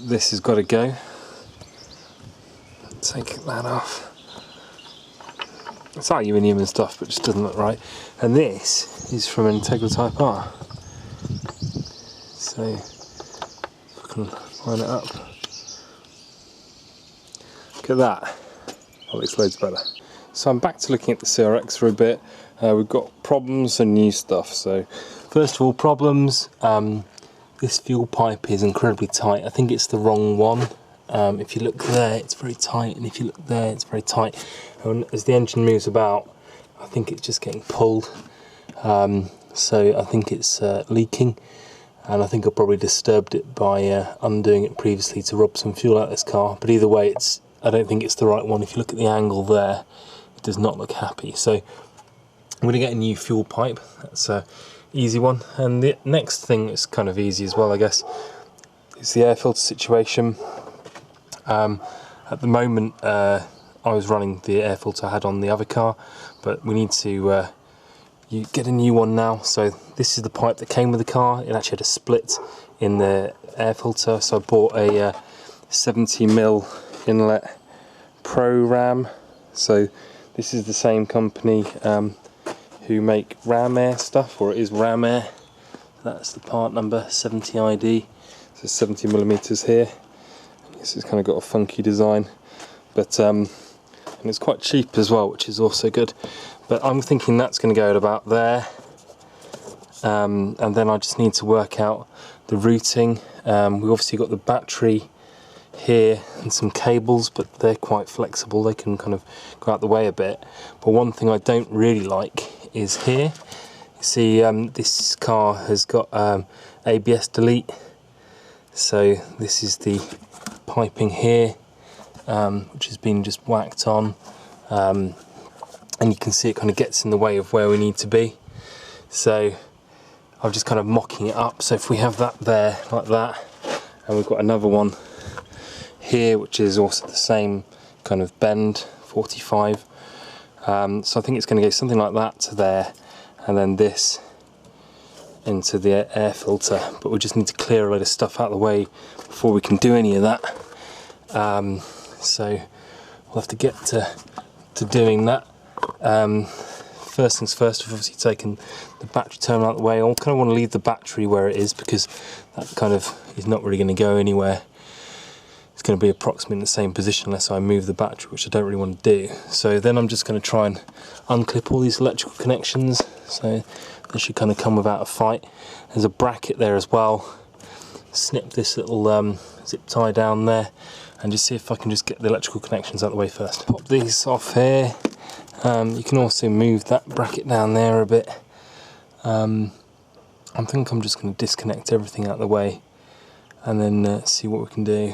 this has got to go. Take that off. It's aluminium and stuff, but it just doesn't look right. And this is from an Integral Type R. So if I can line it up. Look at that. That looks loads better. So I'm back to looking at the CRX for a bit. We've got problems and new stuff. So first of all, problems. This fuel pipe is incredibly tight. I think it's the wrong one. If you look there, it's very tight, and if you look there, it's very tight. And as the engine moves about, I think it's just getting pulled. So I think it's leaking, and I think I probably disturbed it by undoing it previously to rob some fuel out of this car. But either way, I don't think it's the right one. If you look at the angle there, it does not look happy. So I'm going to get a new fuel pipe. That's an easy one. And the next thing is kind of easy as well, I guess, is the air filter situation. At the moment, I was running the air filter I had on the other car, but we need to get a new one now. So this is the pipe that came with the car. It actually had a split in the air filter, so I bought a 70mm inlet Pro Ram. So this is the same company who make Ram Air stuff, or it is Ram Air. That's the part number 70ID. So 70mm here. This has kind of got a funky design, but and it's quite cheap as well, which is also good. But I'm thinking that's going to go at about there, and then I just need to work out the routing. We obviously got the battery here and some cables, but they're quite flexible. They can kind of go out the way a bit. But one thing I don't really like is here. You see, this car has got ABS delete, so this is the piping here, which has been just whacked on, and you can see it kind of gets in the way of where we need to be. So I'm just kind of mocking it up. So if we have that there like that, and we've got another one here which is also the same kind of bend, 45, so I think it's going to go something like that to there, and then this into the air filter. But we just need to clear a load of stuff out of the way before we can do any of that. So we'll have to get to doing that. First things first, we've obviously taken the battery terminal out of the way. I kind of want to leave the battery where it is, because that kind of is not really going to go anywhere. It's going to be approximately in the same position unless I move the battery, which I don't really want to do. So then I'm just going to try and unclip all these electrical connections. So they should kind of come without a fight. There's a bracket there as well. Snip this little zip tie down there, and just see if I can just get the electrical connections out of the way first. Pop these off here. You can also move that bracket down there a bit. I think I'm just going to disconnect everything out of the way, and then see what we can do.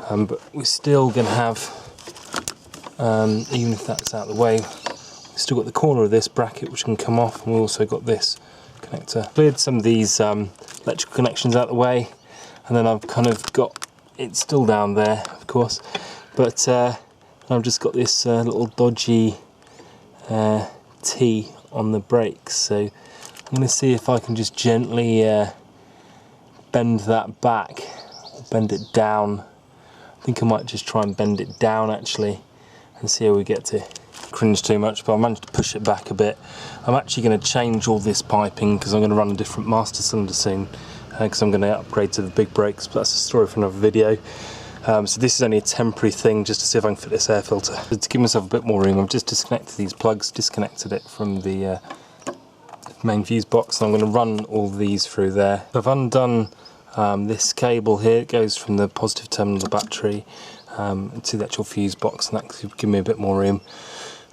But we're still going to have, even if that's out of the way, we've still got the corner of this bracket which can come off, and we've also got this connector. Cleared some of these electrical connections out of the way, and then I've kind of got it still down there, of course, but I've just got this little dodgy T on the brakes. So I'm going to see if I can just gently bend that back, bend it down. I think I might just try and bend it down actually, and see how we get to. Cringe too much, but I managed to push it back a bit. I'm actually going to change all this piping because I'm going to run a different master cylinder soon, because I'm going to upgrade to the big brakes, but that's a story for another video. So this is only a temporary thing just to see if I can fit this air filter. So to give myself a bit more room, I've just disconnected these plugs, disconnected it from the main fuse box, and I'm going to run all these through there. I've undone this cable here. It goes from the positive terminal of the battery to the actual fuse box, and that could give me a bit more room.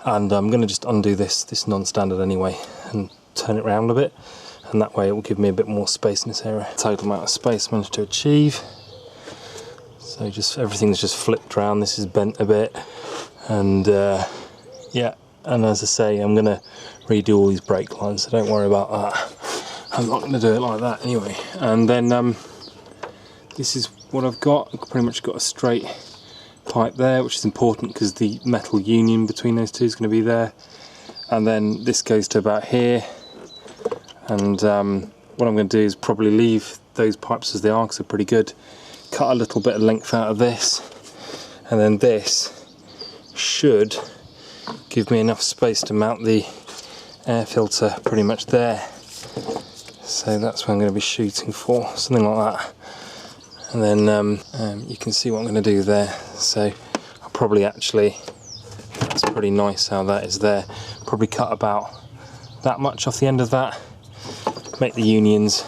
And I'm going to just undo this non-standard anyway and turn it around a bit, and that way it will give me a bit more space in this area. Total amount of space managed to achieve. So just everything's just flipped around. This is bent a bit, and yeah. And as I say, I'm going to redo all these brake lines, so don't worry about that. I'm not going to do it like that anyway. And then this is what I've got. I've pretty much got a straight pipe there, which is important because the metal union between those two is going to be there. And then this goes to about here. And what I'm going to do is probably leave those pipes as they are because they're pretty good. cut a little bit of length out of this, and then this should give me enough space to mount the air filter pretty much there. So that's what I'm going to be shooting for, something like that. And then you can see what I'm going to do there. So I'll probably actually, that's pretty nice how that is there. Probably cut about that much off the end of that, make the unions.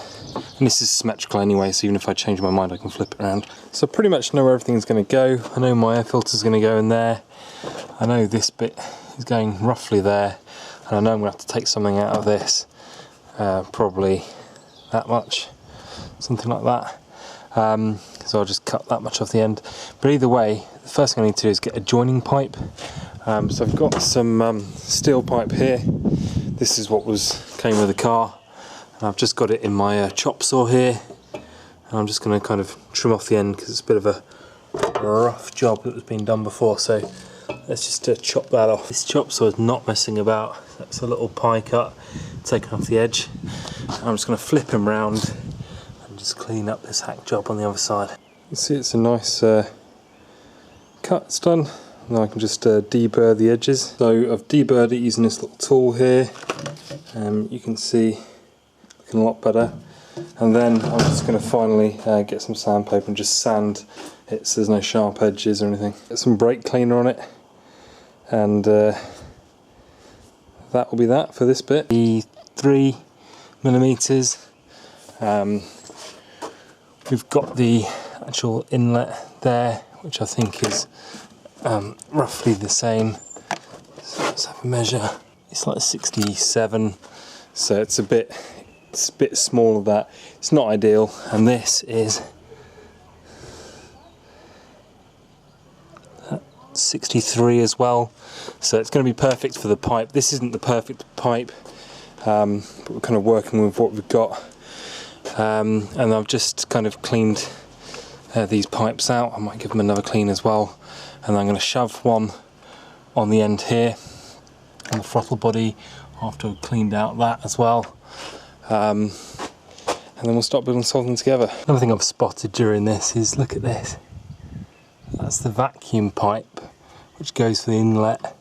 And this is symmetrical anyway, so even if I change my mind I can flip it around. So I pretty much know where everything's going to go. I know my air filter is going to go in there. I know this bit is going roughly there. And I know I'm going to have to take something out of this. Probably that much, something like that. So I'll just cut that much off the end. But either way, the first thing I need to do is get a joining pipe. So I've got some steel pipe here. This is what came with the car. And I've just got it in my chop saw here, and I'm just going to kind of trim off the end because it's a bit of a rough job that was being done before. So let's just chop that off. This chop saw is not messing about. That's a little pie cut taken off the edge. I'm just going to flip him round and just clean up this hack job on the other side. You can see it's a nice cut it's done. Now I can just deburr the edges. So I've deburred it using this little tool here. You can see a lot better, and then I'm just going to finally get some sandpaper and just sand it so there's no sharp edges or anything. Get some brake cleaner on it, and that will be that for this bit. The 3mm. We've got the actual inlet there, which I think is roughly the same. So let's have a measure. It's like 67, so it's a bit small of that. It's not ideal, and this is 63 as well, so it's going to be perfect for the pipe. This isn't the perfect pipe, but we're kind of working with what we've got, and I've just kind of cleaned these pipes out. I might give them another clean as well, and I'm going to shove one on the end here on the throttle body after I've cleaned out that as well. And then we'll start building something together. Another thing I've spotted during this is, look at this. That's the vacuum pipe which goes for the inlet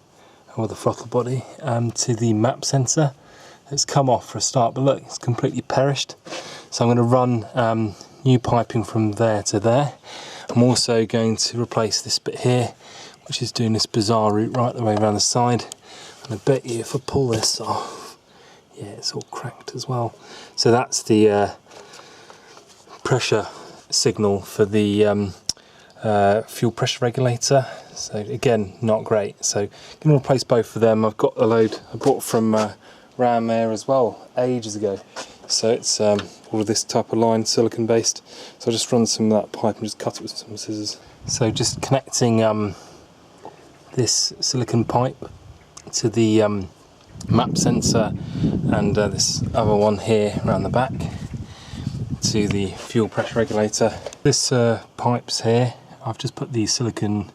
or the throttle body to the map sensor. It's come off for a start, but look, it's completely perished. So I'm going to run new piping from there to there. I'm also going to replace this bit here, which is doing this bizarre route right the way around the side. And I bet you if I pull this off, yeah, it's all cracked as well. So that's the pressure signal for the fuel pressure regulator. So again, not great. So I'm going to replace both of them. I've got a load I bought from Ram Air as well, ages ago. So it's all of this type of line, silicon based. So I'll just run some of that pipe and just cut it with some scissors. So just connecting this silicon pipe to the map sensor, and this other one here around the back to the fuel pressure regulator. This pipe's here. I've just put the silicon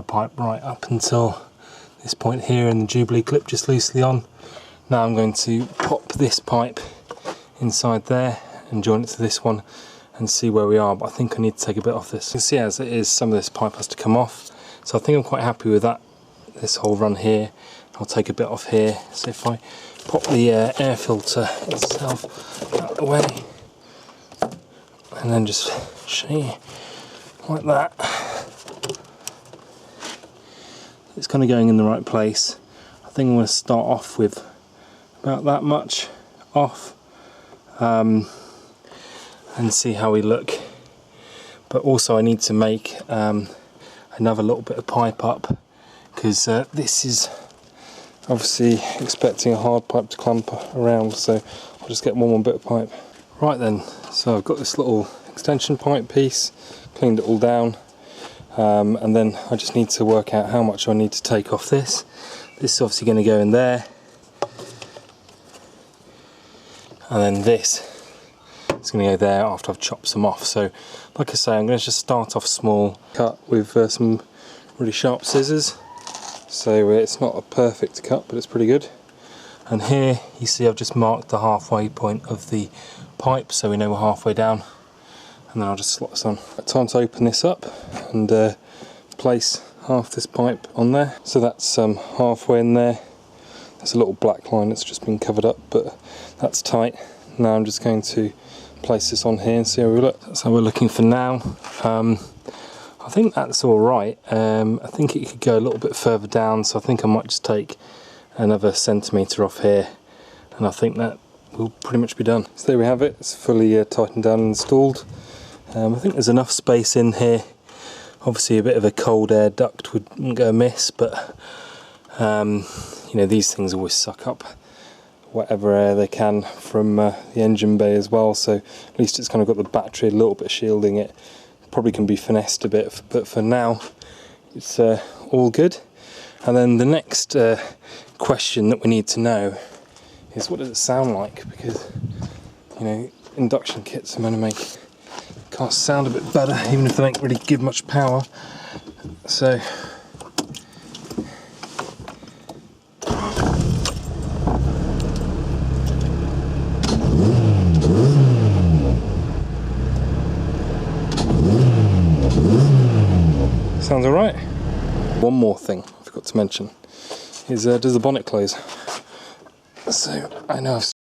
pipe right up until this point here, and the Jubilee clip just loosely on. Now I'm going to pop this pipe inside there and join it to this one and see where we are, but I think I need to take a bit off this. You can see as it is, some of this pipe has to come off, so I think I'm quite happy with that, this whole run here. I'll take a bit off here. So if I pop the air filter itself out of the way and then just show you like that, it's kind of going in the right place. I think I'm going to start off with about that much off and see how we look. But also I need to make another little bit of pipe up, because this is obviously expecting a hard pipe to clamp around, so I'll just get one more bit of pipe. Right then, so I've got this little extension pipe piece, cleaned it all down, and then I just need to work out how much I need to take off this. This is obviously going to go in there, and then this is going to go there after I've chopped some off. So like I say, I'm going to just start off small, cut with some really sharp scissors. So it's not a perfect cut, but it's pretty good. And here you see I've just marked the halfway point of the pipe, so we know we're halfway down. and then I'll just slot this on. Time to open this up and place half this pipe on there. So that's halfway in there. There's a little black line that's just been covered up, but that's tight. Now I'm just going to place this on here and see how we look. That's how we're looking for now. I think that's all right. I think it could go a little bit further down, so I think I might just take another centimetre off here, and I think that will pretty much be done. So there we have it. It's fully tightened down and installed. I think there's enough space in here. Obviously a bit of a cold air duct wouldn't go amiss, but you know, these things always suck up whatever air they can from the engine bay as well, so at least it's kind of got the battery a little bit shielding it. Probably can be finessed a bit, but for now it's all good. And then the next question that we need to know is, what does it sound like? Because, you know, induction kits are meant to make cars sound a bit better, even if they don't really give much power. So sounds alright. One more thing I forgot to mention is, does the bonnet close? So I know I've